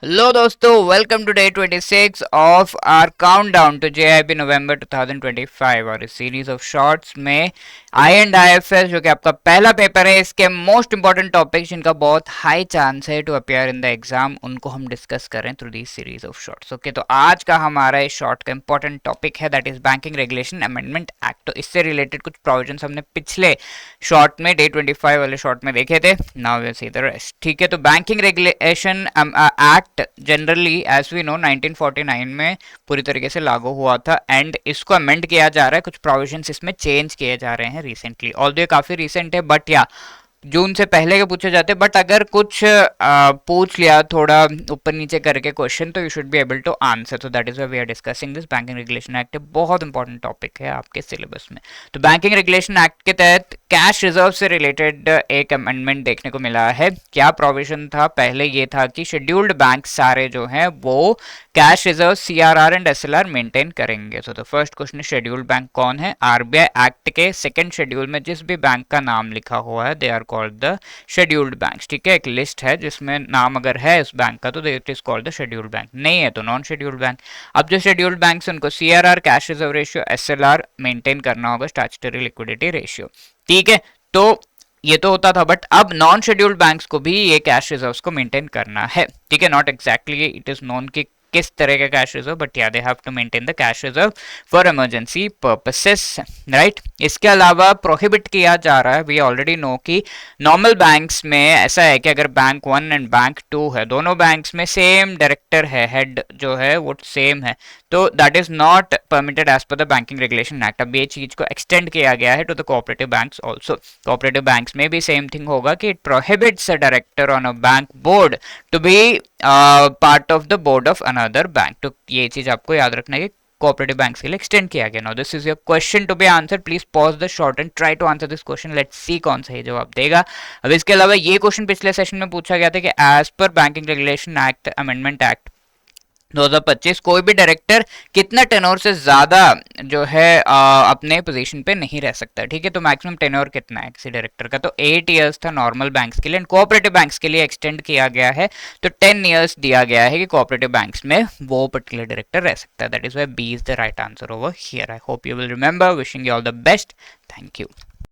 Hello दोस्तों, welcome to day 26 of our countdown to JAIIB November 2025 और इस series of shorts में आई and IFS जो कि आपका पहला पेपर है, इसके मोस्ट इंपॉर्टेंट टॉपिक्स जिनका बहुत हाई चांस है to appear in the exam, उनको हम डिस्कस करें through this series of shorts. Okay, तो आज का हमारा इस शॉर्ट का इंपॉर्टेंट टॉपिक है that is Banking Regulation Amendment Act. तो इससे रिलेटेड कुछ प्रोविजंस हमने पिछले शॉर्ट में डे 25 वाले शॉर्ट में देखे थे। Now we see the rest. ठीक है, तो Banking regulation Act generally as we know 1949 में पूरी तरीके से लागू हुआ था एंड इसको अमेंड किया जा रहा है। कुछ प्रोविजंस इसमें चेंज किए जा रहे हैं रिसेंटली, ऑल्दो ये काफी रिसेंट है बट या जून से पहले के पूछे जाते हैं। बट अगर कुछ पूछ लिया थोड़ा ऊपर नीचे करके क्वेश्चन, तो you should be able to answer. तो that is why we are discussing this banking regulation act. बहुत इंपॉर्टेंट टॉपिक है आपके सिलेबस में। तो बैंकिंग रेगुलेशन एक्ट के तहत कैश रिजर्व से रिलेटेड एक अमेंडमेंट देखने को मिला है। क्या प्रोविजन था? पहले ये था कि शेड्यूल्ड बैंक सारे जो हैं वो cash reserve CRR and SLR maintain करेंगे। So the first question, scheduled bank कौन है? आरबीआई एक्ट के सेकंड शेड्यूल में जिस भी बैंक का नाम लिखा हुआ है they are called the scheduled banks. ठीक है, एक लिस्ट है जिसमें नाम अगर है उस बैंक का तो it is called the scheduled bank, नहीं है तो नॉन शेड्यूल्ड बैंक। अब जो शेड्यूल्ड बैंक है उनको CRR, cash reserve ratio, SLR maintain करना होगा, स्टैट्यूटरी लिक्विडिटी रेशियो। ठीक है, तो ये तो होता था बट अब नॉन शेड्यूल्ड बैंक्स को भी ये कैश रिजर्व्स को मेंटेन करना है। ठीक है, not exactly it is known कि किस तरह का कैश रिजर्व, बट या they have to maintain the cash reserve for emergency purposes, right. इसके अलावा प्रोहिबिट किया जा रहा है, वी ऑलरेडी नो कि नॉर्मल बैंक्स में ऐसा है कि अगर बैंक 1 एंड बैंक 2 है, दोनों बैंक्स में सेम डायरेक्टर है, हेड जो है वो सेम है, तो that is not permitted as per the Banking regulation Act. अब ये चीज को एक्सटेंड किया गया है to the cooperative banks also. Cooperative banks में भी सेम थिंग होगा कि it prohibits a director on a bank board to be part of the board of another bank. तो ये चीज आपको याद रखना है कि कोऑपरेटिव बैंक्स के लिए एक्सटेंड किया गया। Now this is your question to be answer, please pause the short and try to answer this question. Let's see कौन सही जवाब देगा। अब इसके अलावा ये क्वेश्चन पिछले सेशन में पूछा गया था कि as per Banking regulation Act Amendment Act 2025 कोई भी डायरेक्टर कितना टेन्योर से ज्यादा जो है अपने पोजीशन पे नहीं रह सकता। ठीक है, तो मैक्सिमम टेन्योर कितना है किसी डायरेक्टर का? तो 8 इयर्स था नॉर्मल बैंक्स के लिए, एंड कोऑपरेटिव बैंक्स के लिए एक्सटेंड किया गया है तो 10 इयर्स दिया गया है कि कोऑपरेटिव बैंक्स में वो पर्टिकुलर डायरेक्टर रह सकता है। That is why B is the right answer over here. I hope you will remember. Wishing you all the best. Thank you.